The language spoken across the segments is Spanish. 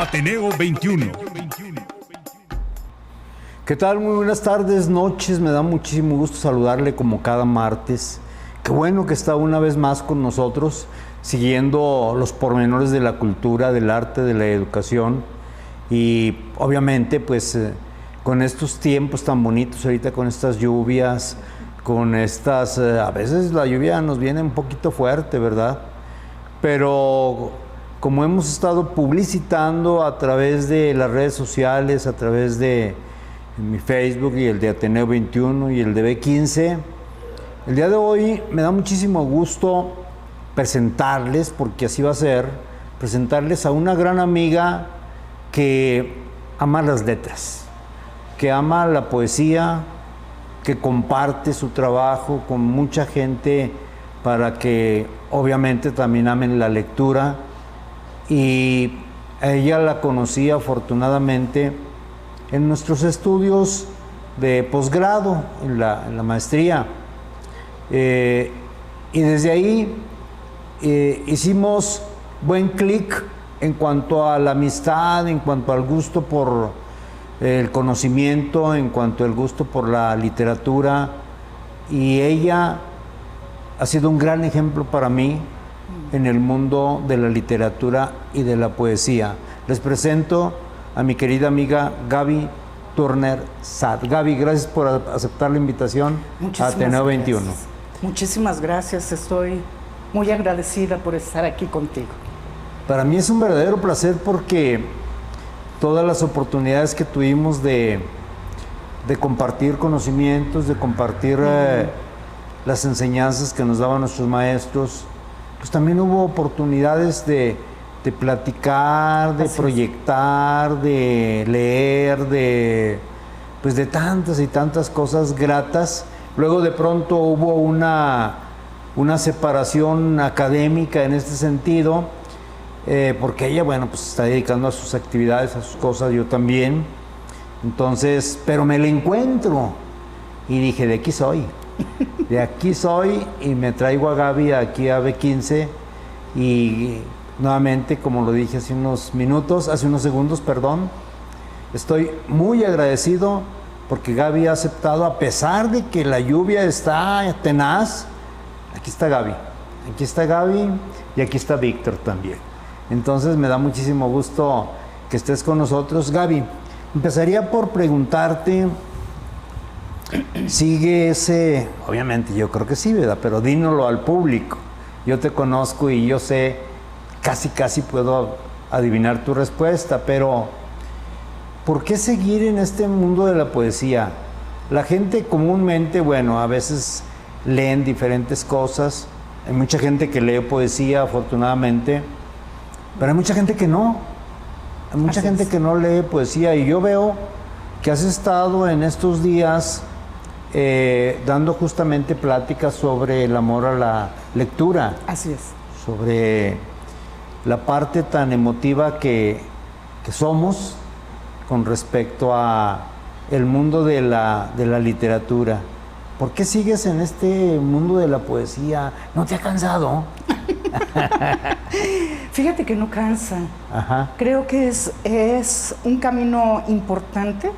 Ateneo 21. ¿Qué tal? Muy buenas tardes, noches. Me da muchísimo gusto saludarle como cada martes. Qué bueno que está una vez más con nosotros, siguiendo los pormenores de la cultura, del arte, de la educación. Y obviamente, pues, con estos tiempos tan bonitos ahorita, con estas lluvias, con estas... a veces la lluvia nos viene un poquito fuerte, ¿verdad? Pero como hemos estado publicitando a través de las redes sociales, a través de mi Facebook y el de Ateneo 21 y el de B15, el día de hoy me da muchísimo gusto presentarles, porque así va a ser, presentarles a una gran amiga que ama las letras, que ama la poesía, que comparte su trabajo con mucha gente para que obviamente también amen la lectura. Y a ella la conocí afortunadamente en nuestros estudios de posgrado, en la maestría. Y desde ahí hicimos buen clic en cuanto a la amistad, en cuanto al gusto por el conocimiento, en cuanto al gusto por la literatura. Y ella ha sido un gran ejemplo para mí en el mundo de la literatura y de la poesía. Les presento a mi querida amiga Gaby Turner Sad. Gaby, gracias por aceptar la invitación a Ateneo 21. Muchísimas gracias, estoy muy agradecida por estar aquí contigo. Para mí es un verdadero placer, porque todas las oportunidades que tuvimos de compartir conocimientos, de compartir las enseñanzas que nos daban nuestros maestros, pues también hubo oportunidades de platicar, de proyectar, de leer, de tantas y tantas cosas gratas. Luego de pronto hubo una separación académica en este sentido, porque ella, bueno, pues está dedicando a sus actividades, a sus cosas, yo también. Entonces, pero me la encuentro y dije, de aquí soy. De aquí soy, y me traigo a Gaby aquí a B15, y nuevamente, como lo dije hace unos segundos, estoy muy agradecido porque Gaby ha aceptado, a pesar de que la lluvia está tenaz. Aquí está Gaby y aquí está Víctor también. Entonces me da muchísimo gusto que estés con nosotros. Gaby, empezaría por preguntarte, sigue ese, obviamente yo creo que sí, ¿verdad? Pero dínoslo al público. Yo te conozco y yo sé, casi puedo adivinar tu respuesta, pero ¿por qué seguir en este mundo de la poesía? La gente comúnmente, bueno, a veces leen diferentes cosas. Hay mucha gente que lee poesía, afortunadamente, pero hay mucha gente que no. Hay mucha gente que no lee poesía, y yo veo que has estado en estos días dando justamente pláticas sobre el amor a la lectura. Así es. Sobre la parte tan emotiva que somos con respecto a el mundo de la literatura. ¿Por qué sigues en este mundo de la poesía? ¿No te ha cansado? Fíjate que no cansa. Ajá. Creo que es un camino importante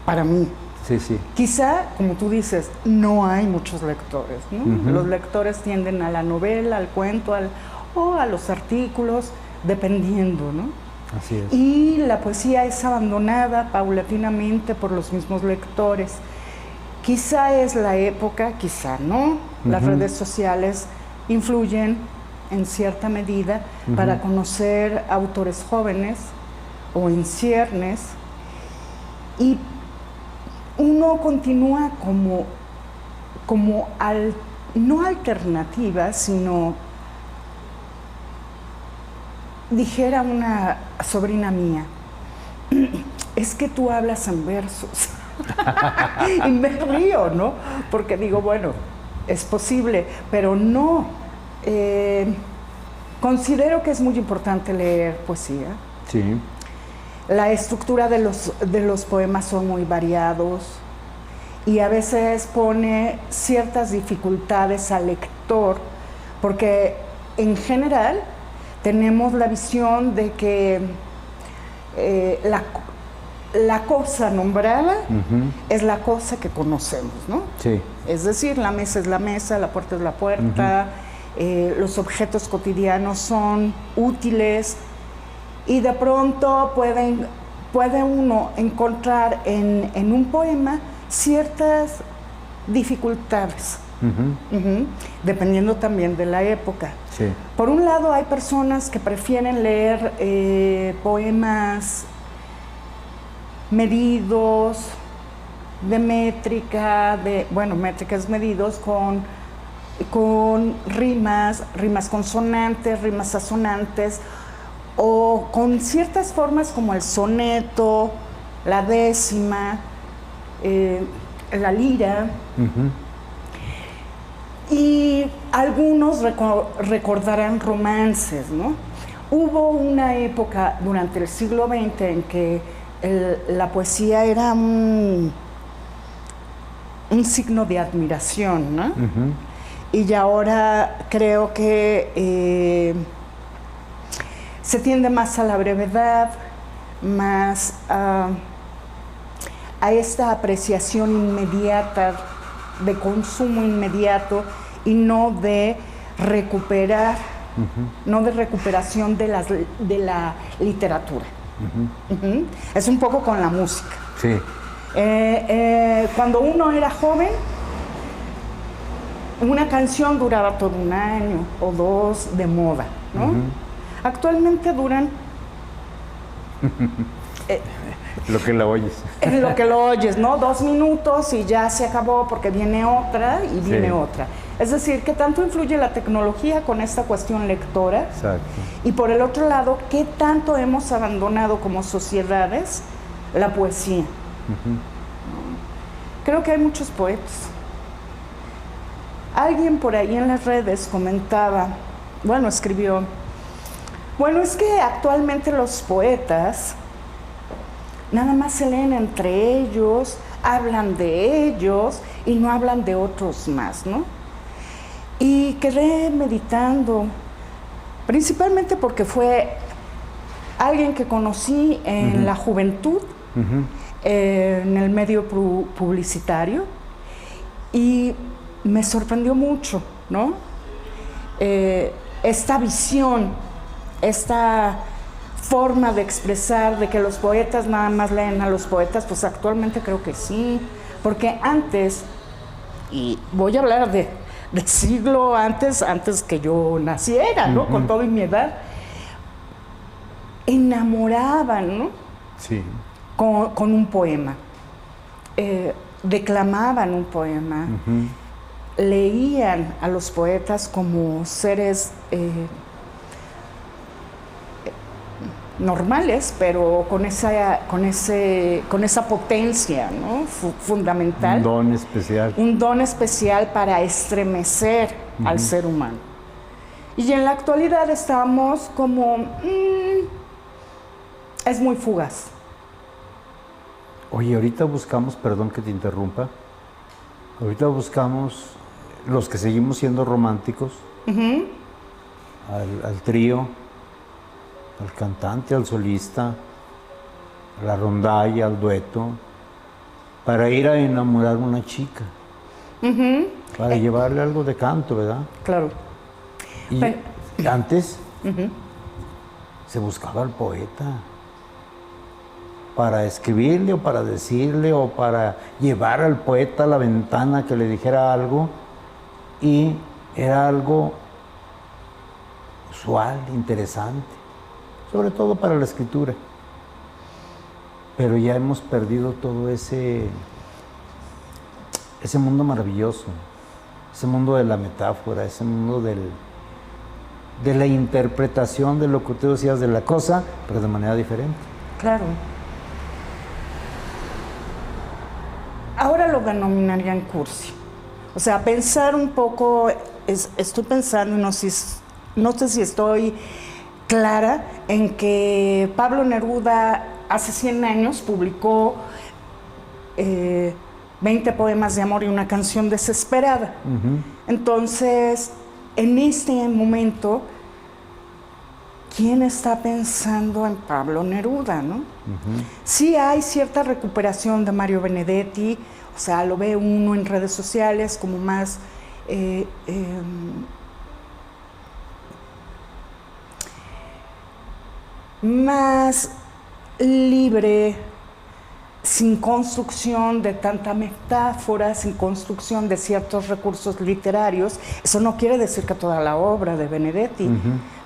para mí. Sí, sí. Quizá, como tú dices, no hay muchos lectores, ¿no? Uh-huh. Los lectores tienden a la novela, al cuento, o a los artículos, dependiendo, ¿no? Así es. Y la poesía es abandonada paulatinamente por los mismos lectores. Quizá es la época, quizá no. Las redes sociales influyen en cierta medida para conocer autores jóvenes o en ciernes, y uno continúa como no alternativa, sino, dijera una sobrina mía, es que tú hablas en versos. Y me río, ¿no? Porque digo, bueno, es posible, pero no. Considero que es muy importante leer poesía. Sí. La estructura de los poemas son muy variados y a veces pone ciertas dificultades al lector, porque en general tenemos la visión de que la cosa nombrada es la cosa que conocemos, ¿no? Sí. Es decir, la mesa es la mesa, la puerta es la puerta, los objetos cotidianos son útiles y de pronto puede uno encontrar en un poema ciertas dificultades, dependiendo también de la época. Sí. Por un lado, hay personas que prefieren leer poemas medidos, de métrica, métricas medidos con rimas consonantes, rimas asonantes, o con ciertas formas como el soneto, la décima, la lira. Y algunos recordarán romances, ¿no? Hubo una época durante el siglo XX en que la poesía era un signo de admiración, ¿no? Y ya ahora creo que se tiende más a la brevedad, más a esta apreciación inmediata, de consumo inmediato, y no de recuperar, no de recuperación de la literatura. Es un poco con la música. Sí. Cuando uno era joven, una canción duraba todo un año o dos de moda, ¿no? Actualmente duran lo que la oyes. En lo que lo oyes, ¿no? 2 minutos y ya se acabó porque viene otra y viene otra. Es decir, ¿qué tanto influye la tecnología con esta cuestión lectora? Exacto. Y por el otro lado, ¿qué tanto hemos abandonado como sociedades la poesía? Creo que hay muchos poetas. Alguien por ahí en las redes comentaba, escribió, es que actualmente los poetas nada más se leen entre ellos, hablan de ellos y no hablan de otros más, ¿no? Y quedé meditando, principalmente porque fue alguien que conocí en la juventud, en el medio publicitario, y me sorprendió mucho, ¿no? Esta visión, esta forma de expresar de que los poetas nada más leen a los poetas, pues actualmente creo que sí, porque antes, y voy a hablar de siglo antes que yo naciera, ¿no? Con toda mi edad, enamoraban, ¿no? Sí. Con un poema, declamaban un poema, leían a los poetas como seres normales, pero con esa potencia, ¿no? Fundamental. Un don especial. Un don especial para estremecer al ser humano. Y en la actualidad estamos como... es muy fugaz. Oye, ahorita buscamos, perdón que te interrumpa, ahorita buscamos los que seguimos siendo románticos, al trío, al cantante, al solista, a la rondalla, al dueto, para ir a enamorar a una chica, para llevarle algo de canto, ¿verdad? Claro. Y antes se buscaba al poeta para escribirle o para decirle o para llevar al poeta a la ventana que le dijera algo, y era algo usual, interesante, sobre todo para la escritura. Pero ya hemos perdido todo ese mundo maravilloso, ese mundo de la metáfora, ese mundo de la interpretación de lo que tú decías de la cosa, pero de manera diferente. Claro. Ahora lo denominarían cursi. O sea, pensar un poco, estoy pensando, no sé si estoy clara, en que Pablo Neruda hace 100 años publicó 20 poemas de amor y una canción desesperada. Entonces, en este momento, ¿quién está pensando en Pablo Neruda, no? Sí hay cierta recuperación de Mario Benedetti, o sea, lo ve uno en redes sociales como más más libre, sin construcción de tanta metáfora, sin construcción de ciertos recursos literarios. Eso no quiere decir que toda la obra de Benedetti,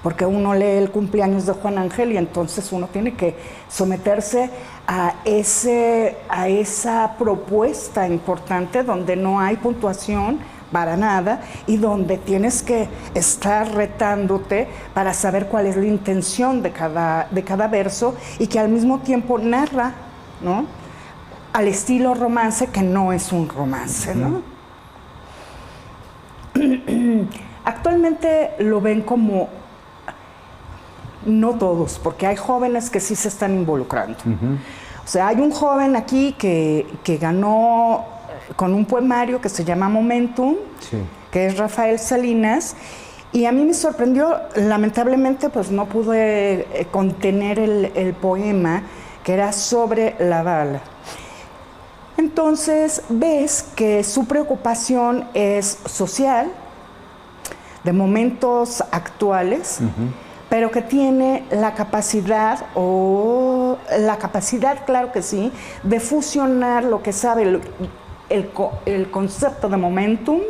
porque uno lee el cumpleaños de Juan Ángel y entonces uno tiene que someterse a esa propuesta importante donde no hay puntuación para nada y donde tienes que estar retándote para saber cuál es la intención de cada verso y que al mismo tiempo narra, ¿no?, al estilo romance, que no es un romance, ¿no? Actualmente lo ven como, no todos, porque hay jóvenes que sí se están involucrando. O sea, hay un joven aquí que ganó con un poemario que se llama Momentum, que es Rafael Salinas, y a mí me sorprendió, lamentablemente pues no pude contener el poema, que era sobre la bala. Entonces ves que su preocupación es social, de momentos actuales, pero que tiene la capacidad, claro que sí, de fusionar lo que sabe el concepto de momentum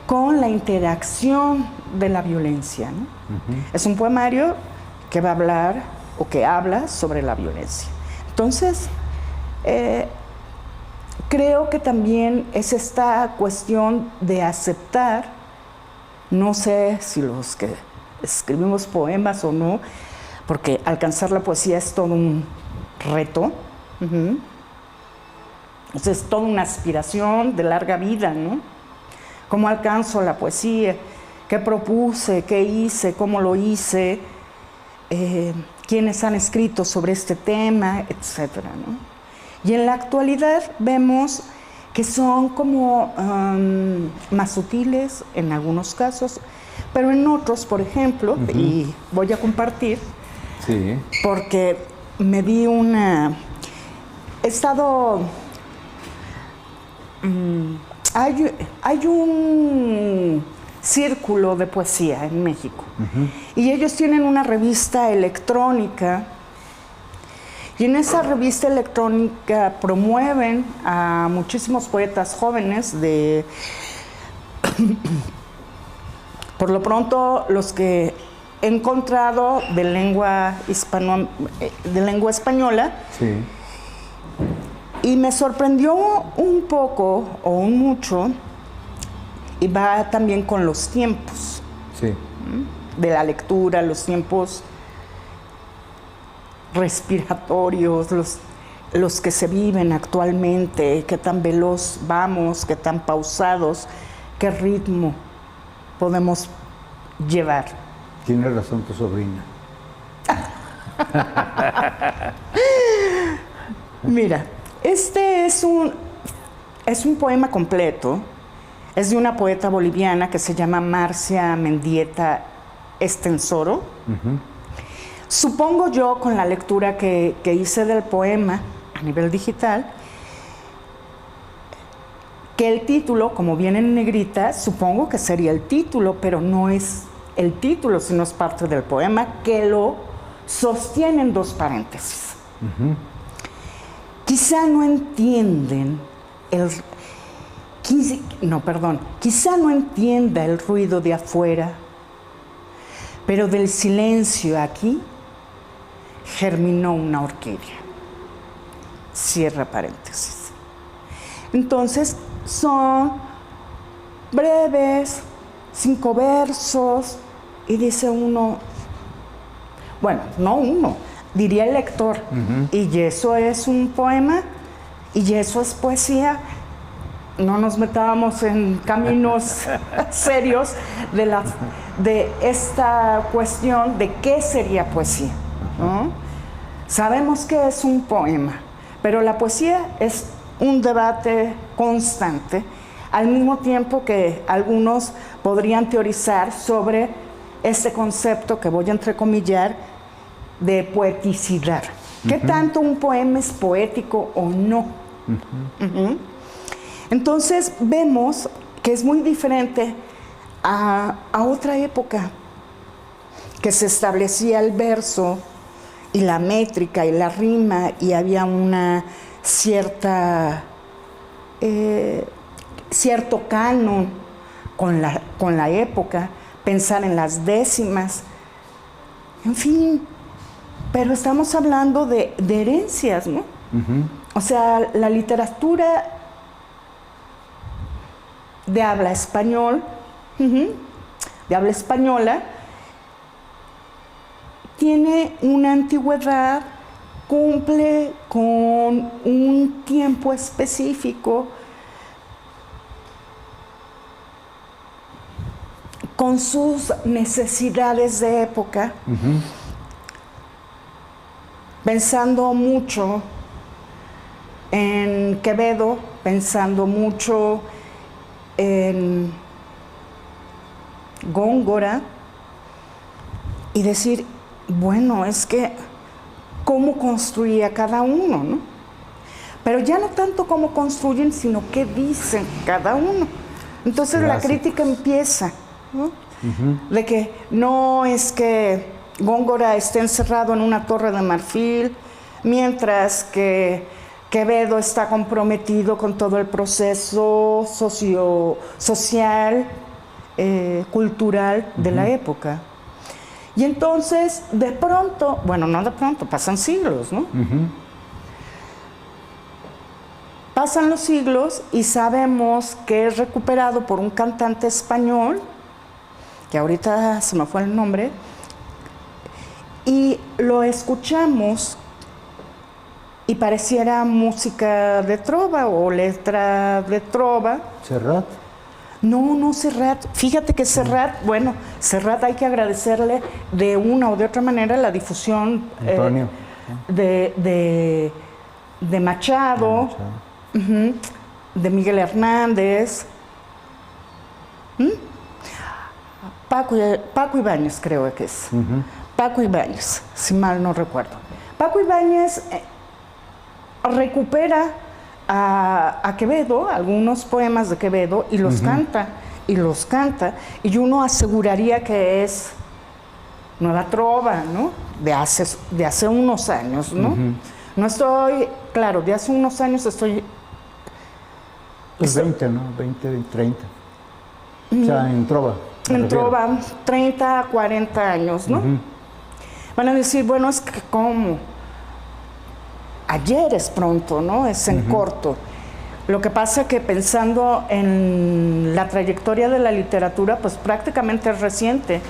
con la interacción de la violencia, ¿no? Es un poemario que va a hablar o que habla sobre la violencia. Entonces, creo que también es esta cuestión de aceptar, no sé si los que escribimos poemas o no, porque alcanzar la poesía es todo un reto, es toda una aspiración de larga vida, ¿no? ¿Cómo alcanzo la poesía? ¿Qué propuse? ¿Qué hice? ¿Cómo lo hice? ¿Quiénes han escrito sobre este tema? Etcétera, ¿no? Y en la actualidad vemos que son como más sutiles en algunos casos, pero en otros, por ejemplo, y voy a compartir, porque me di he estado... hay un círculo de poesía en México, y ellos tienen una revista electrónica. Y en esa revista electrónica promueven a muchísimos poetas jóvenes por lo pronto, los que he encontrado de lengua española. Y me sorprendió un poco o un mucho, y va también con los tiempos de la lectura, los tiempos respiratorios, los que se viven actualmente, qué tan veloz vamos, qué tan pausados, qué ritmo podemos llevar. Tiene razón tu sobrina. Mira, este es un poema completo, es de una poeta boliviana que se llama Marcia Mendieta Estensoro. Supongo yo, con la lectura que hice del poema a nivel digital, que el título, como viene en negrita, supongo que sería el título, pero no es el título, sino es parte del poema, que lo sostienen dos paréntesis. Quizá no entienden quizá no entienda el ruido de afuera, pero del silencio aquí germinó una orquídea. Cierra paréntesis. Entonces, son breves, 5 versos, y dice uno, bueno, no uno, diría el lector, y eso es un poema, y eso es poesía. No nos metábamos en caminos serios de esta cuestión de qué sería poesía, ¿no? Sabemos que es un poema, pero la poesía es un debate constante, al mismo tiempo que algunos podrían teorizar sobre este concepto que voy a entrecomillar de poeticidad. ¿Qué tanto un poema es poético o no? Entonces vemos que es muy diferente a otra época, que se establecía el verso y la métrica y la rima y había una cierto canon con la época, pensar en las décimas, en fin, pero estamos hablando de herencias, ¿no? O sea, la literatura de habla español, de habla española, tiene una antigüedad, cumple con un tiempo específico, con sus necesidades de época, pensando mucho en Quevedo, pensando mucho en Góngora, y decir, bueno, es que cómo construía cada uno, ¿no? Pero ya no tanto cómo construyen, sino qué dicen cada uno. Entonces la crítica empieza, ¿no? De que no es que Góngora esté encerrado en una torre de marfil, mientras que Quevedo está comprometido con todo el proceso social, cultural de la época. Y entonces, de pronto, bueno, no de pronto, pasan siglos, ¿no? Pasan los siglos y sabemos que es recuperado por un cantante español, que ahorita se me fue el nombre, y lo escuchamos y pareciera música de trova o letra de trova. ¿Serrat? No, Serrat. Fíjate que Serrat, bueno, Serrat hay que agradecerle de una o de otra manera la difusión de Machado, de Miguel Hernández, Paco Ibáñez creo que es. Paco Ibáñez, si mal no recuerdo. Paco Ibáñez recupera a Quevedo, algunos poemas de Quevedo, y los canta, y uno aseguraría que es nueva trova, ¿no? De hace unos años, ¿no? No estoy, claro, de hace unos años estoy... Pues 20, ¿no? 20, 30. O sea, en trova. En trova, 30, 40 años, ¿no? Van a decir, bueno, es que ¿cómo? Ayer es pronto, ¿no? Es en corto. Lo que pasa que pensando en la trayectoria de la literatura, pues prácticamente es reciente.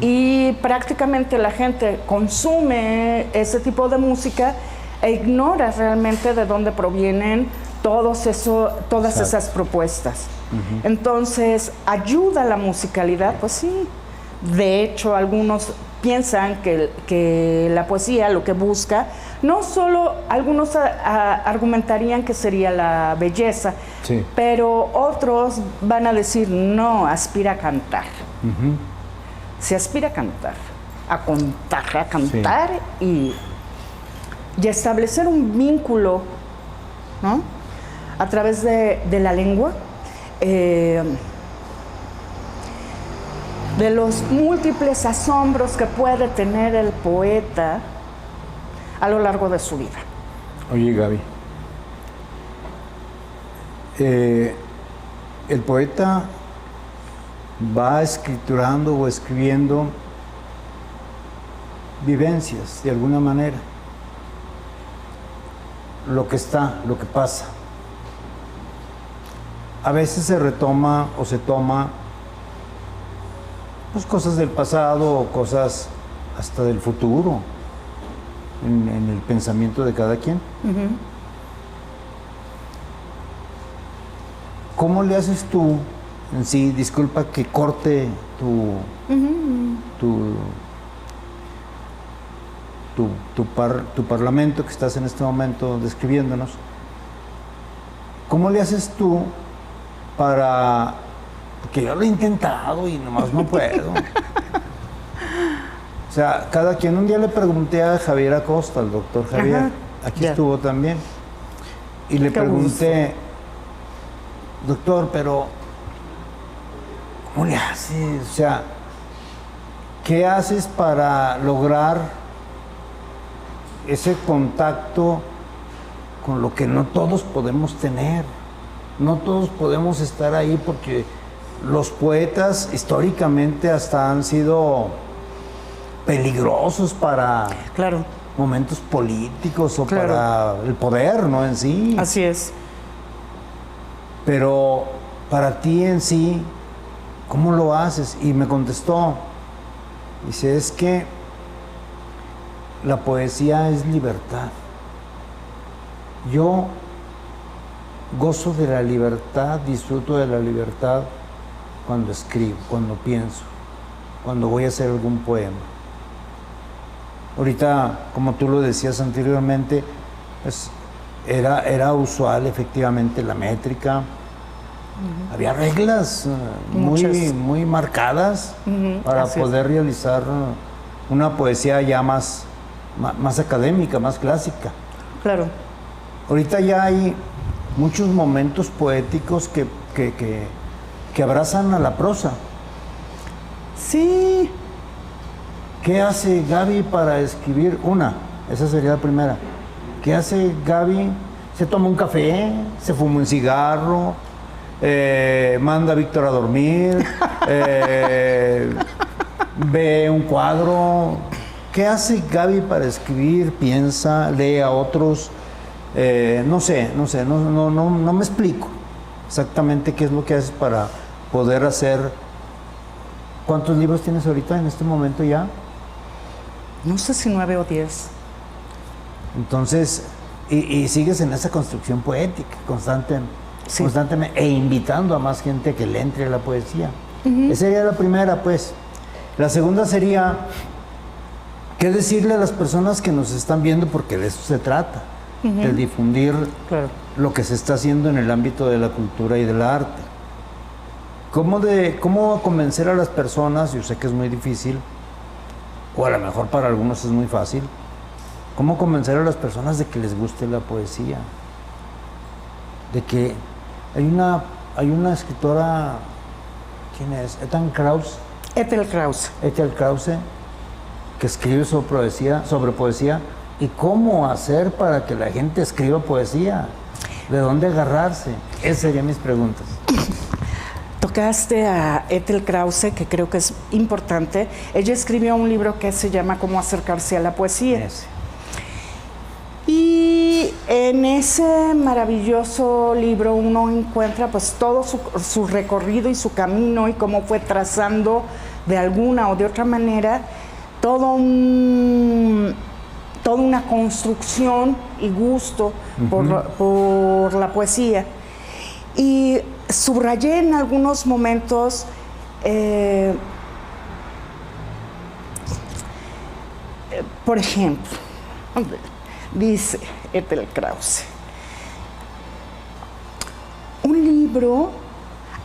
Y prácticamente la gente consume ese tipo de música e ignora realmente de dónde provienen todas esas propuestas. Entonces, ¿ayuda la musicalidad? Pues sí. De hecho, algunos piensan que la poesía lo que busca, no solo algunos argumentarían que sería la belleza, pero otros van a decir, no, aspira a cantar. Se aspira a cantar, a cantar y establecer un vínculo, ¿no? A través de la lengua, de los múltiples asombros que puede tener el poeta a lo largo de su vida. Oye, Gaby, el poeta va escriturando o escribiendo vivencias de alguna manera, lo que pasa. A veces se retoma o se toma pues cosas del pasado o cosas hasta del futuro en el pensamiento de cada quien. ¿Cómo le haces tú en sí? Disculpa que corte tu parlamento que estás en este momento describiéndonos. ¿Cómo le haces tú para...? Porque yo lo he intentado y nomás no puedo. O sea, cada quien, un día le pregunté a Javier Acosta, al doctor Javier, Ajá, aquí ya. estuvo también, y le Qué pregunté, doctor, pero ¿cómo le haces? O sea, ¿qué haces para lograr ese contacto con lo que no todos podemos tener? No todos podemos estar ahí porque los poetas históricamente hasta han sido peligrosos para Claro, momentos políticos o Claro. para el poder, ¿no? En sí. así es. Pero para ti en sí, ¿cómo lo haces? Y me contestó, dice, es que la poesía es libertad. Yo gozo de la libertad, disfruto de la libertad cuando escribo, cuando pienso, cuando voy a hacer algún poema. Ahorita, como tú lo decías anteriormente, pues, era usual efectivamente la métrica. Había reglas Muchas. muy marcadas para así es. poder realizar una poesía ya más académica, más clásica. Claro, Ahorita ya hay muchos momentos poéticos que abrazan a la prosa. sí, ¿Qué hace Gaby para escribir? Esa sería la primera. ¿Qué hace Gaby? Se toma un café, se fuma un cigarro, manda a Víctor a dormir, ve un cuadro. ¿Qué hace Gaby para escribir? Piensa, lee a otros. No sé, no me explico exactamente qué es lo que haces para poder hacer. ¿Cuántos libros tienes ahorita en este momento ya? no sé si 9 o 10. Entonces, y sigues en esa construcción poética Sí. constantemente, e invitando a más gente que le entre a la poesía. Esa sería la primera, pues. La segunda sería, ¿qué decirle a las personas que nos están viendo? Porque de eso se trata, de difundir Claro. lo que se está haciendo en el ámbito de la cultura y del arte. ¿Cómo convencer a las personas? Yo sé que es muy difícil, o a lo mejor para algunos es muy fácil. ¿Cómo convencer a las personas de que les guste la poesía? De que hay una escritora, ¿quién es? Ethel Krause, que escribe sobre poesía, y cómo hacer para que la gente escriba poesía, de dónde agarrarse. Esas serían mis preguntas. Tocaste a Ethel Krause, que creo que es importante. Ella escribió un libro que se llama Cómo acercarse a la poesía. Ese. Y en ese maravilloso libro uno encuentra pues todo su recorrido y su camino y cómo fue trazando de alguna o de otra manera toda una construcción y gusto por la poesía. Y subrayé en algunos momentos por ejemplo, dice Ethel Krause, un libro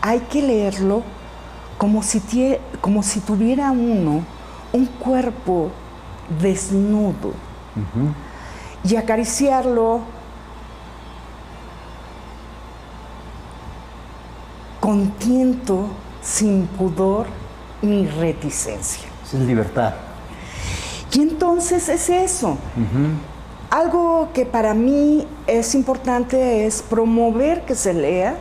hay que leerlo como si tuviera uno un cuerpo desnudo y acariciarlo con tiento, sin pudor ni reticencia. Esa es libertad. Y entonces es eso. Algo que para mí es importante es promover que se lea,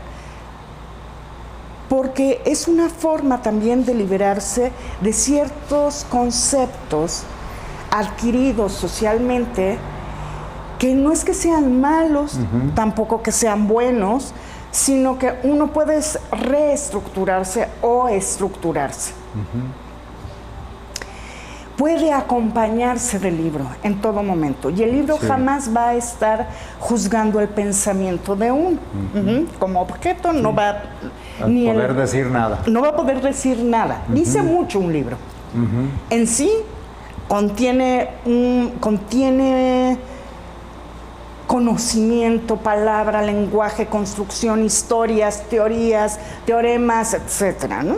porque es una forma también de liberarse de ciertos conceptos adquiridos socialmente, que no es que sean malos, tampoco que sean buenos, sino que uno puede reestructurarse o estructurarse. Puede acompañarse del libro en todo momento, y el libro jamás va a estar juzgando el pensamiento de uno. Como objeto no va a poder decir nada. No va a poder decir nada. Dice mucho un libro. En sí contiene conocimiento, palabra, lenguaje, construcción, historias, teorías, teoremas, etcétera, ¿no?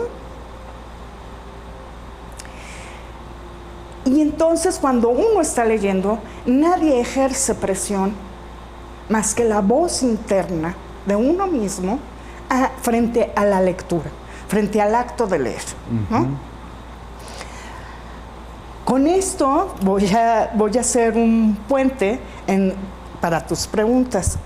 Y entonces cuando uno está leyendo, nadie ejerce presión más que la voz interna de uno mismo frente a la lectura, frente al acto de leer, ¿no? Con esto voy a hacer un puente para tus preguntas.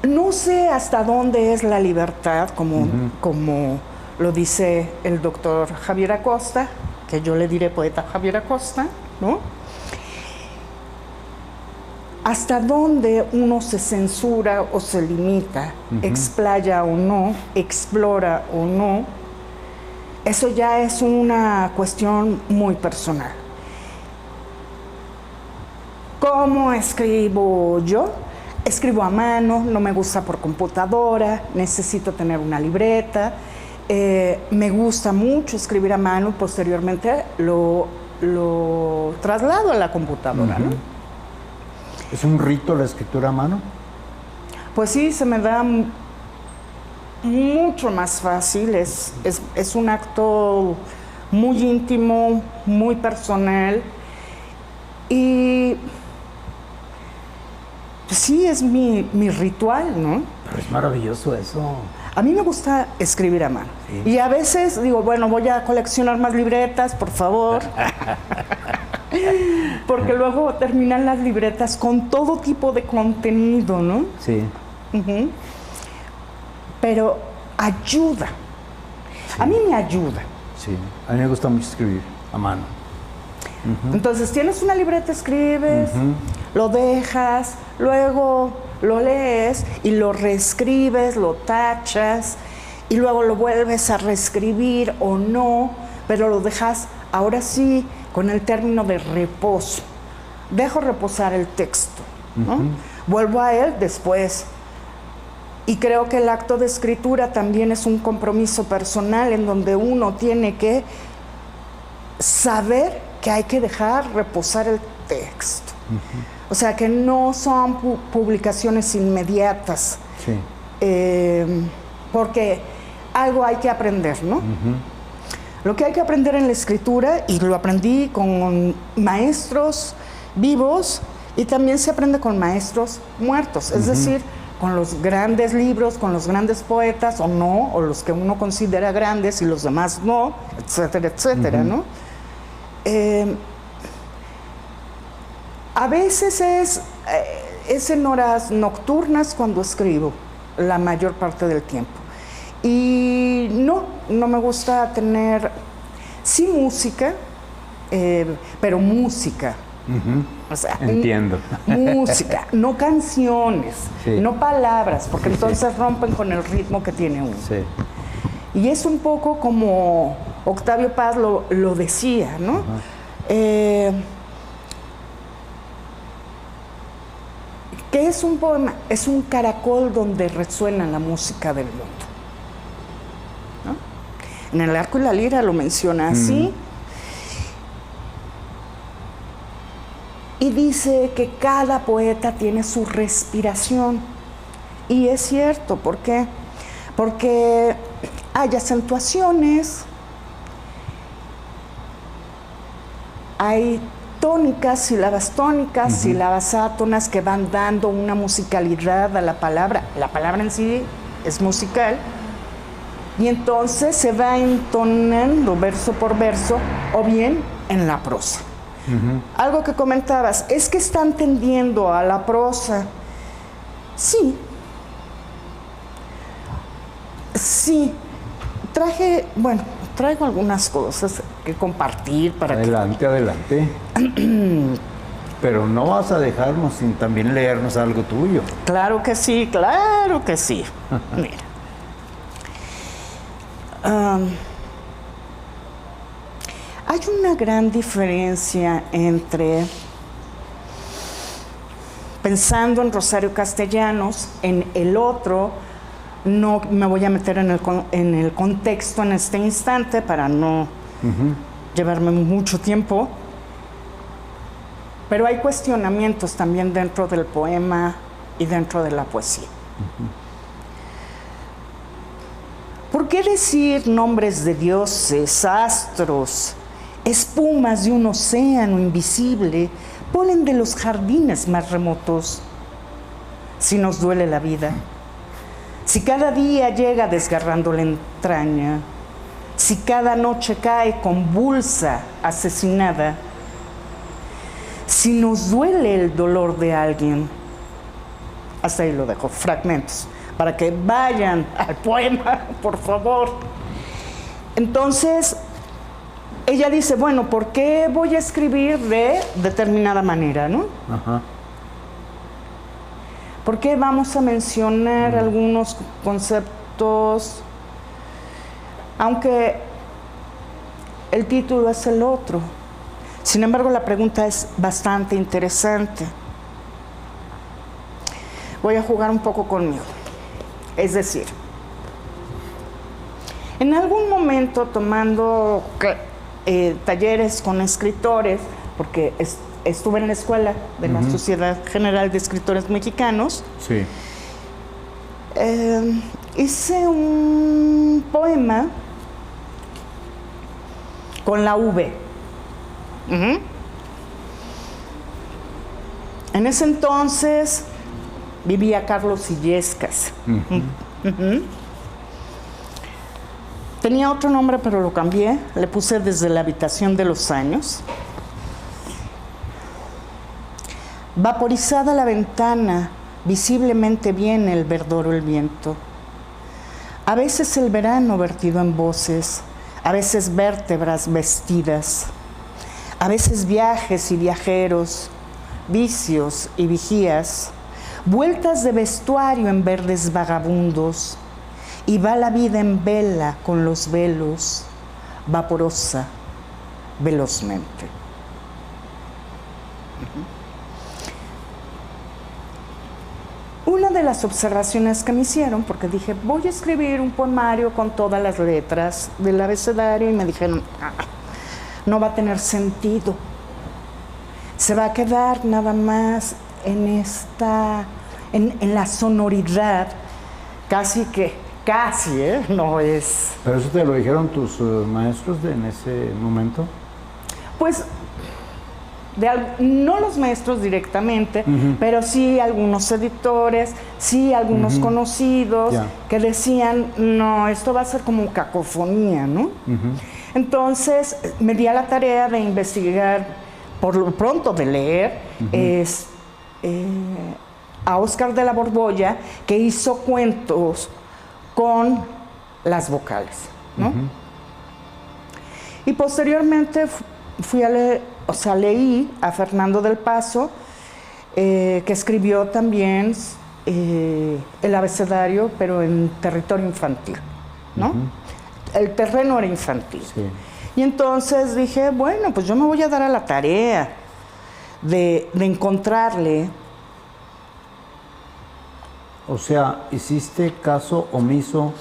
No sé hasta dónde es la libertad, como lo dice el doctor Javier Acosta, que yo le diré poeta Javier Acosta, ¿no? Hasta dónde uno se censura o se limita, explaya o no, explora o no, eso ya es una cuestión muy personal. ¿Cómo escribo yo? Escribo a mano, no me gusta por computadora, necesito tener una libreta. Me gusta mucho escribir a mano y posteriormente lo traslado a la computadora, ¿no? ¿Es un rito la escritura a mano? Pues sí, se me da mucho más fácil, es un acto muy íntimo, muy personal y pues sí, es mi ritual, ¿no? Pero es maravilloso eso. A mí me gusta escribir a mano. Sí. Y a veces digo, bueno, voy a coleccionar más libretas, por favor. Porque luego terminan las libretas con todo tipo de contenido, ¿no? Sí. Pero ayuda. Sí. A mí me ayuda. Sí, a mí me gusta mucho escribir a mano. Entonces, tienes una libreta, escribes, lo dejas, luego lo lees y lo reescribes, lo tachas y luego lo vuelves a reescribir o no, pero lo dejas ahora sí con el término de reposo. Dejo reposar el texto, ¿no? Vuelvo a él después. Y creo que el acto de escritura también es un compromiso personal en donde uno tiene que saber que hay que dejar reposar el texto. O sea, que no son publicaciones inmediatas. Sí. Porque algo hay que aprender, ¿no? Lo que hay que aprender en la escritura, y lo aprendí con maestros vivos, y también se aprende con maestros muertos. Es decir, con los grandes libros, con los grandes poetas, o no, o los que uno considera grandes y los demás no, etcétera, etcétera, ¿no? A veces es en horas nocturnas cuando escribo, la mayor parte del tiempo. Y no me gusta tener, sí música, pero música. O sea, entiendo. Música, no canciones, sí. No palabras, porque sí, entonces sí. rompen con el ritmo que tiene uno. Sí. Y es un poco como Octavio Paz lo decía, ¿no? ¿Qué es un poema? Es un caracol donde resuena la música del mundo, ¿no? En El Arco y la Lira lo menciona así. Y dice que cada poeta tiene su respiración. Y es cierto, ¿por qué? Porque hay acentuaciones, hay tónicas, sílabas átonas que van dando una musicalidad a la palabra. La palabra en sí es musical. Y entonces se va entonando verso por verso, o bien en la prosa. Algo que comentabas, es que están tendiendo a la prosa. Sí. Sí. Traigo algunas cosas que compartir para Adelante. Pero no vas a dejarnos sin también leernos algo tuyo. Claro que sí, claro que sí. Mira. Hay una gran diferencia entre, pensando en Rosario Castellanos, en el otro, no me voy a meter en el contexto en este instante para no llevarme mucho tiempo, pero hay cuestionamientos también dentro del poema y dentro de la poesía. ¿Por qué decir nombres de dioses, astros, espumas de un océano invisible, polen de los jardines más remotos? Si nos duele la vida, si cada día llega desgarrando la entraña, si cada noche cae convulsa, asesinada, si nos duele el dolor de alguien. Hasta ahí lo dejo, fragmentos, para que vayan al poema, por favor. Entonces, ella dice, bueno, ¿por qué voy a escribir de determinada manera, no? Ajá. ¿Por qué vamos a mencionar algunos conceptos, aunque el título es el otro? Sin embargo, la pregunta es bastante interesante. Voy a jugar un poco conmigo. Es decir, en algún momento tomando talleres con escritores, porque estuve en la escuela de la Sociedad General de Escritores Mexicanos, Sí. Hice un poema con la V. En ese entonces vivía Carlos Illescas. Tenía otro nombre, pero lo cambié. Le puse Desde la habitación de los años. Vaporizada la ventana, visiblemente viene el verdor o el viento. A veces el verano vertido en voces, a veces vértebras vestidas, a veces viajes y viajeros, vicios y vigías, vueltas de vestuario en verdes vagabundos, y va la vida en vela con los velos, vaporosa, velozmente. Una de las observaciones que me hicieron, porque dije, voy a escribir un poemario con todas las letras del abecedario, y me dijeron, no va a tener sentido. Se va a quedar nada más en la sonoridad, casi, no es... ¿Pero eso te lo dijeron tus maestros en ese momento? Pues, no los maestros directamente, pero sí algunos editores, sí algunos conocidos, que decían, no, esto va a ser como cacofonía, ¿no? Entonces, me di a la tarea de investigar, por lo pronto de leer, a Óscar de la Borbolla, que hizo cuentos con las vocales, ¿no? Y posteriormente fui a leer, leí a Fernando del Paso, que escribió también el abecedario, pero en territorio infantil, ¿no? El terreno era infantil. Sí. Y entonces dije, bueno, pues yo me voy a dar a la tarea de encontrarle. O sea, ¿hiciste caso omiso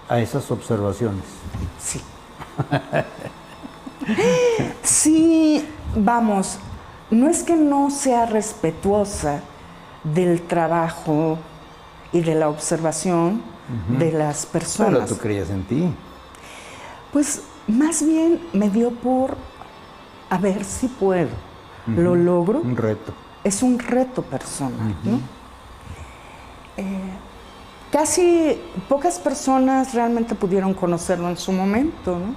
a esas observaciones? Sí. Sí, vamos, no es que no sea respetuosa del trabajo y de la observación de las personas. Pero tú creías en ti. Pues más bien me dio por a ver si puedo. Lo logro. Un reto. Es un reto personal, ¿no? Casi pocas personas realmente pudieron conocerlo en su momento, ¿no?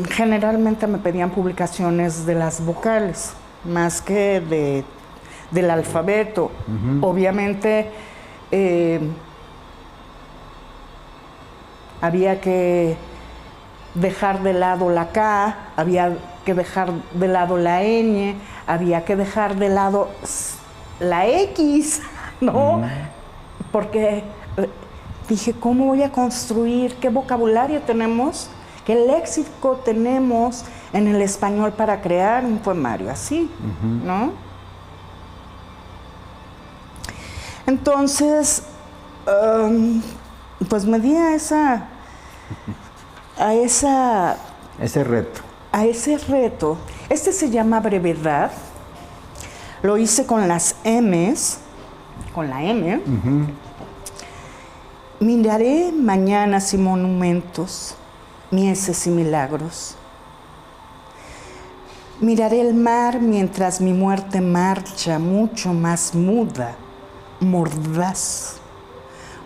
Generalmente me pedían publicaciones de las vocales, más que del alfabeto. Obviamente había que dejar de lado la K, había que dejar de lado la ñ, había que dejar de lado la X, ¿no? Porque dije, ¿cómo voy a construir? ¿Qué vocabulario tenemos? ¿Qué léxico tenemos en el español para crear un poemario así? ¿No? Entonces, pues me di a ese reto. A ese reto. Este se llama brevedad. Lo hice con las M's, con la M. Miraré mañanas y monumentos, mieses y milagros. Miraré el mar mientras mi muerte marcha mucho más muda, mordaz.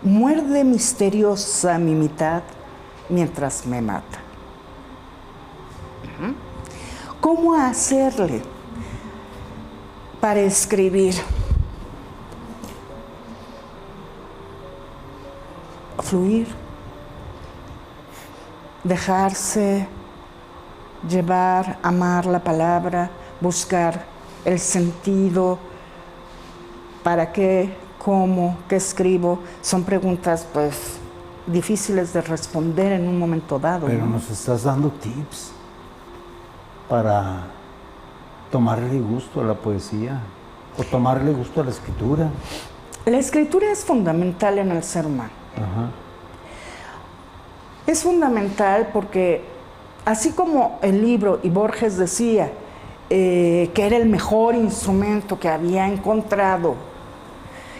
Muerde misteriosa mi mitad mientras me mata. ¿Cómo hacerle para escribir? Fluir, dejarse llevar, amar la palabra, buscar el sentido, para qué, cómo, qué escribo. Son preguntas pues difíciles de responder en un momento dado. Pero ¿no? nos estás dando tips para tomarle gusto a la poesía o tomarle gusto a la escritura. La escritura es fundamental en el ser humano. Ajá. Es fundamental porque, así como el libro, y Borges decía que era el mejor instrumento que había encontrado,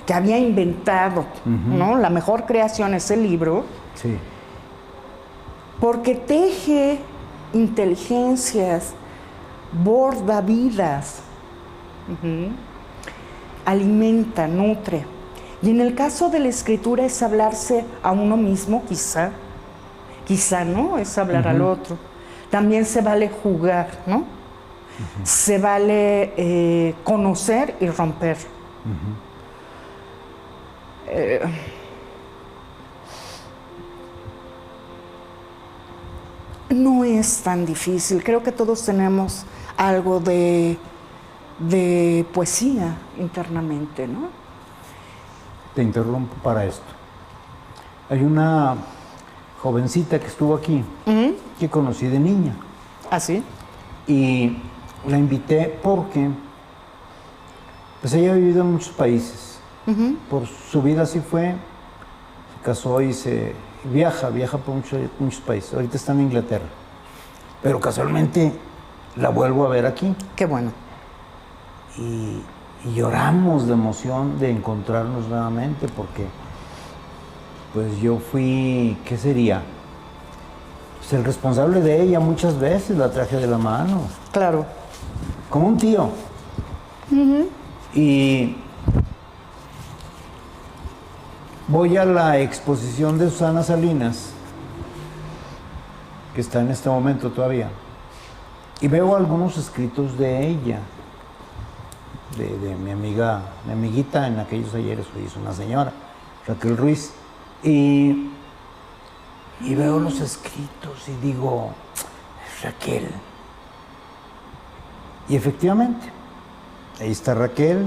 que había inventado, ¿no? La mejor creación es el libro, Sí. porque teje inteligencias, borda vidas, alimenta, nutre. Y en el caso de la escritura es hablarse a uno mismo, quizá no, es hablar al otro. También se vale jugar, ¿no? Se vale conocer y romper. No es tan difícil, creo que todos tenemos algo de poesía internamente, ¿no? Te interrumpo para esto. Hay una jovencita que estuvo aquí, que conocí de niña. ¿Ah, sí? Y la invité porque pues ella ha vivido en muchos países. Por su vida así fue. Se casó y viaja por muchos países. Ahorita está en Inglaterra. Pero casualmente la vuelvo a ver aquí. Qué bueno. Y lloramos de emoción de encontrarnos nuevamente porque pues yo fui, ¿qué sería? Pues el responsable de ella muchas veces, la traje de la mano. Claro. Como un tío. Y voy a la exposición de Susana Salinas, que está en este momento todavía, y veo algunos escritos de ella, de mi amiguita en aquellos ayeres, hoy es una señora, Raquel Ruiz, y veo los escritos y digo, Raquel. Y efectivamente, ahí está Raquel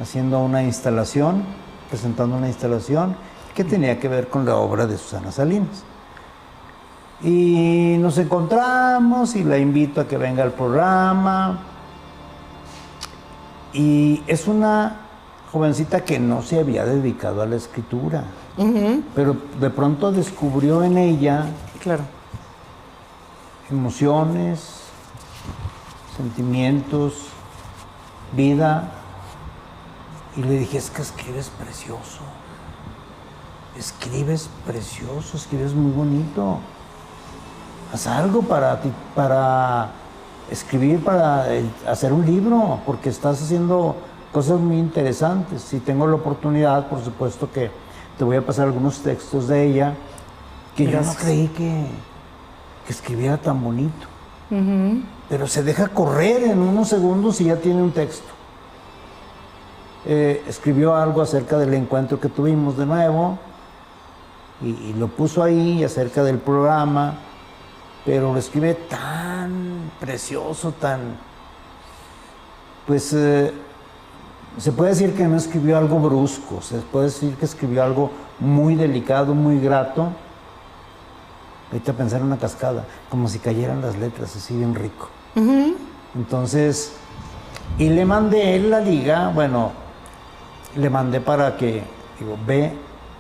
haciendo una instalación, presentando una instalación que tenía que ver con la obra de Susana Salinas. Y nos encontramos y la invito a que venga al programa. Y es una jovencita que no se había dedicado a la escritura, pero de pronto descubrió en ella Claro. emociones, sentimientos, vida. Y le dije, es que escribes precioso, escribes muy bonito. Haz algo para ti, para escribir, para hacer un libro, porque estás haciendo cosas muy interesantes. Si tengo la oportunidad, por supuesto que te voy a pasar algunos textos de ella, que Gracias. yo no creí que escribiera tan bonito. Pero se deja correr en unos segundos y ya tiene un texto. Escribió algo acerca del encuentro que tuvimos de nuevo y lo puso ahí acerca del programa, pero lo escribe tan precioso, pues se puede decir que no escribió algo brusco, se puede decir que escribió algo muy delicado, muy grato. Ahorita pensar en una cascada, como si cayeran las letras, así bien rico. Entonces, y le mandé la liga, bueno, le mandé para que, digo, ve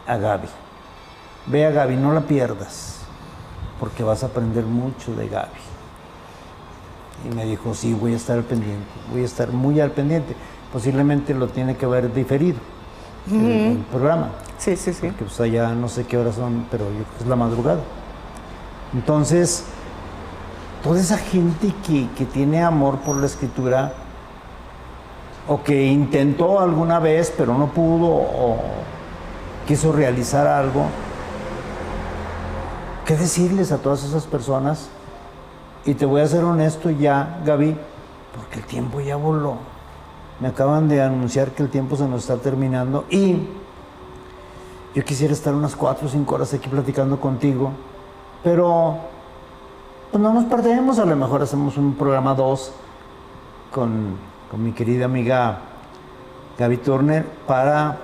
a Gaby, no la pierdas, porque vas a aprender mucho de Gaby. Y me dijo, sí, voy a estar al pendiente, voy a estar muy al pendiente. Posiblemente lo tiene que ver diferido, el programa. Sí, sí, sí. Que pues allá no sé qué horas son, pero yo creo que es la madrugada. Entonces, toda esa gente que tiene amor por la escritura, o que intentó alguna vez, pero no pudo, o quiso realizar algo, ¿qué decirles a todas esas personas? Y te voy a ser honesto ya, Gaby, porque el tiempo ya voló. Me acaban de anunciar que el tiempo se nos está terminando y yo quisiera estar unas 4 o 5 horas aquí platicando contigo, pero pues no nos perdemos. A lo mejor hacemos un programa 2 con mi querida amiga Gaby Turner para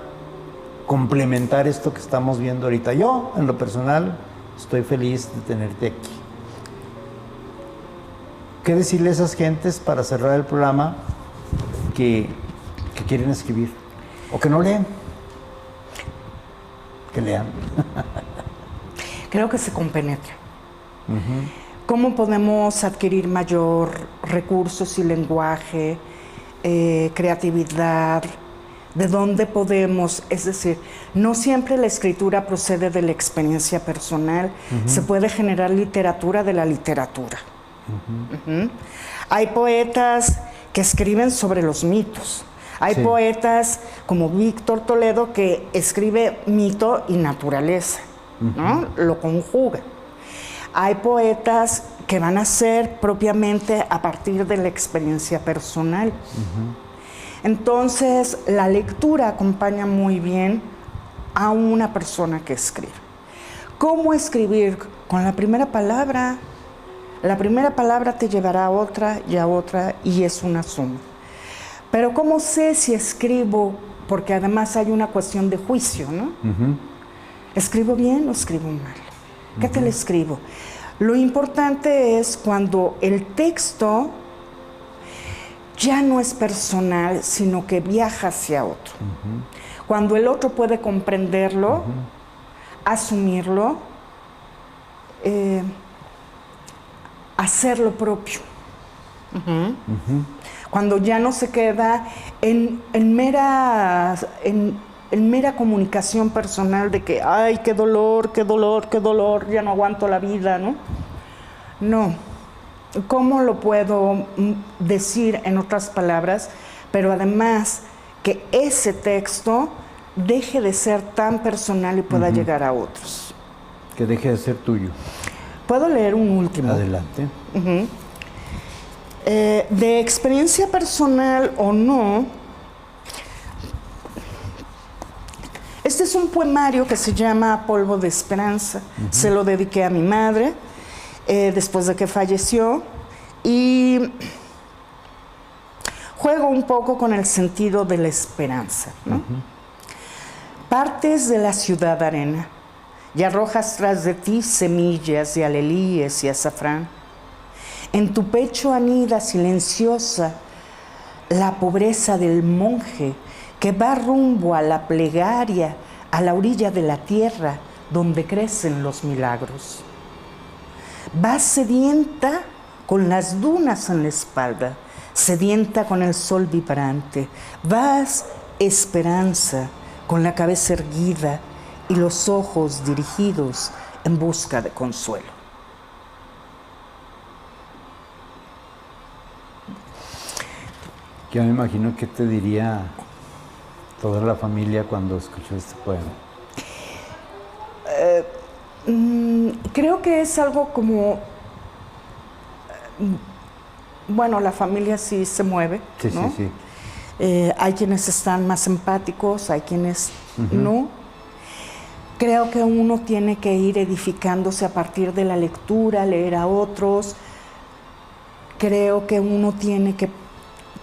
complementar esto que estamos viendo ahorita. Yo, en lo personal, estoy feliz de tenerte aquí. ¿Qué decirle a esas gentes para cerrar el programa que quieren escribir o que no leen? Que lean. Creo que se compenetra. ¿Cómo podemos adquirir mayor recursos y lenguaje, creatividad? ¿De dónde podemos? Es decir, no siempre la escritura procede de la experiencia personal. Se puede generar literatura de la literatura. Hay poetas que escriben sobre los mitos. Hay poetas como Víctor Toledo que escribe mito y naturaleza, ¿no? Lo conjuga. Hay poetas que van a ser propiamente a partir de la experiencia personal. Entonces, la lectura acompaña muy bien a una persona que escribe. ¿Cómo escribir? Con la primera palabra. La primera palabra te llevará a otra, y es una suma. Pero ¿cómo sé si escribo? Porque además hay una cuestión de juicio, ¿no? ¿Escribo bien o escribo mal? ¿Qué tal escribo? Lo importante es cuando el texto ya no es personal, sino que viaja hacia otro. Cuando el otro puede comprenderlo, asumirlo, hacer lo propio. Cuando ya no se queda en mera comunicación personal de que, ay, qué dolor, qué dolor, qué dolor, ya no aguanto la vida, ¿no? No. ¿Cómo lo puedo decir en otras palabras? Pero además que ese texto deje de ser tan personal y pueda llegar a otros. Que deje de ser tuyo. ¿Puedo leer un último? Adelante. De experiencia personal o no, este es un poemario que se llama Polvo de Esperanza. Se lo dediqué a mi madre después de que falleció, y juego un poco con el sentido de la esperanza, ¿no? Partes de la ciudad arena y arrojas tras de ti semillas de alelíes y azafrán. En tu pecho anida silenciosa la pobreza del monje que va rumbo a la plegaria, a la orilla de la tierra donde crecen los milagros. Vas sedienta con las dunas en la espalda, sedienta con el sol vibrante. Vas esperanza con la cabeza erguida y los ojos dirigidos en busca de consuelo. Yo me imagino que te diría toda la familia cuando escuchó este poema. Creo que es algo como, bueno, la familia sí se mueve, Sí, ¿no? sí, sí. Hay quienes están más empáticos, hay quienes no. Creo que uno tiene que ir edificándose a partir de la lectura, leer a otros. Creo que uno tiene que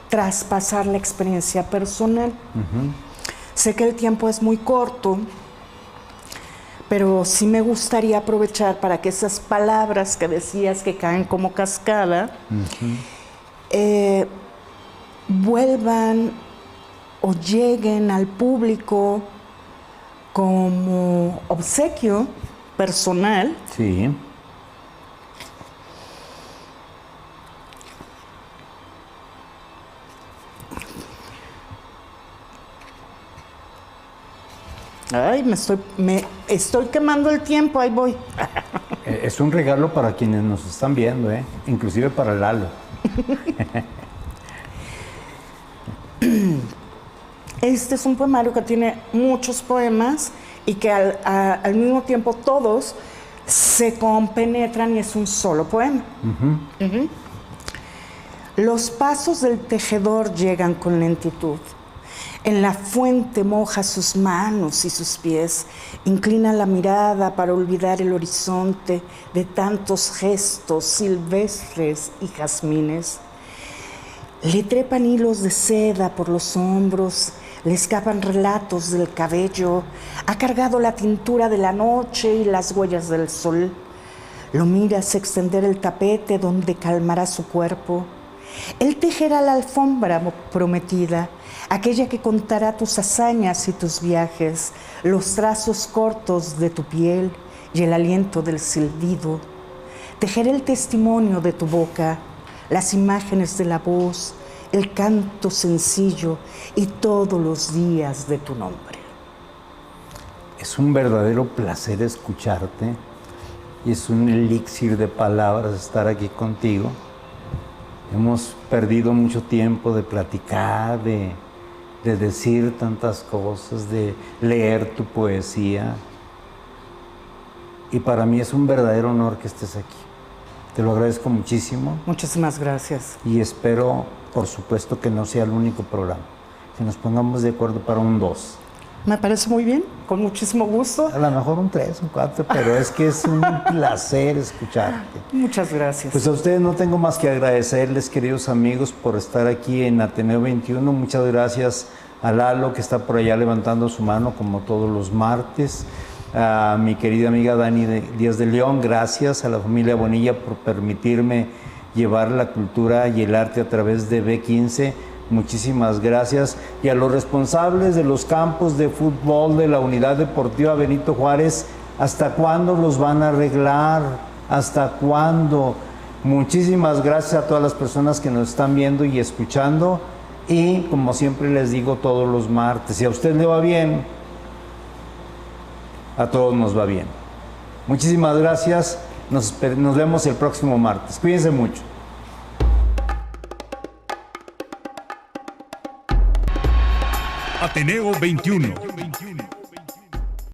traspasar la experiencia personal. Sé que el tiempo es muy corto, pero sí me gustaría aprovechar para que esas palabras que decías que caen como cascada vuelvan o lleguen al público como obsequio personal. Sí. Ay, me estoy quemando el tiempo, ahí voy. Es un regalo para quienes nos están viendo, inclusive para Lalo. Este es un poemario que tiene muchos poemas y que al mismo tiempo todos se compenetran y es un solo poema. Los pasos del tejedor llegan con lentitud. En la fuente moja sus manos y sus pies, inclina la mirada para olvidar el horizonte de tantos gestos silvestres y jazmines. Le trepan hilos de seda por los hombros, le escapan relatos del cabello, ha cargado la tintura de la noche y las huellas del sol. Lo miras extender el tapete donde calmará su cuerpo. Él tejerá la alfombra prometida, aquella que contará tus hazañas y tus viajes, los trazos cortos de tu piel y el aliento del silbido. Tejerá el testimonio de tu boca, las imágenes de la voz, el canto sencillo y todos los días de tu nombre. Es un verdadero placer escucharte y es un elixir de palabras estar aquí contigo. Hemos perdido mucho tiempo de platicar, de decir tantas cosas, de leer tu poesía. Y para mí es un verdadero honor que estés aquí. Te lo agradezco muchísimo. Muchísimas gracias. Y espero, por supuesto, que no sea el único programa. Que nos pongamos de acuerdo para un 2. Me parece muy bien, con muchísimo gusto. A lo mejor un 3, un 4, pero es que es un placer escucharte. Muchas gracias. Pues a ustedes no tengo más que agradecerles, queridos amigos, por estar aquí en Ateneo 21. Muchas gracias a Lalo, que está por allá levantando su mano como todos los martes. A mi querida amiga Dani Díaz de León, gracias. A la familia Bonilla por permitirme llevar la cultura y el arte a través de B15. Muchísimas gracias. Y a los responsables de los campos de fútbol de la Unidad Deportiva Benito Juárez, ¿hasta cuándo los van a arreglar? ¿Hasta cuándo? Muchísimas gracias a todas las personas que nos están viendo y escuchando. Y como siempre les digo todos los martes, si a usted le va bien, a todos nos va bien. Muchísimas gracias. Nos vemos el próximo martes. Cuídense mucho. Ateneo 21.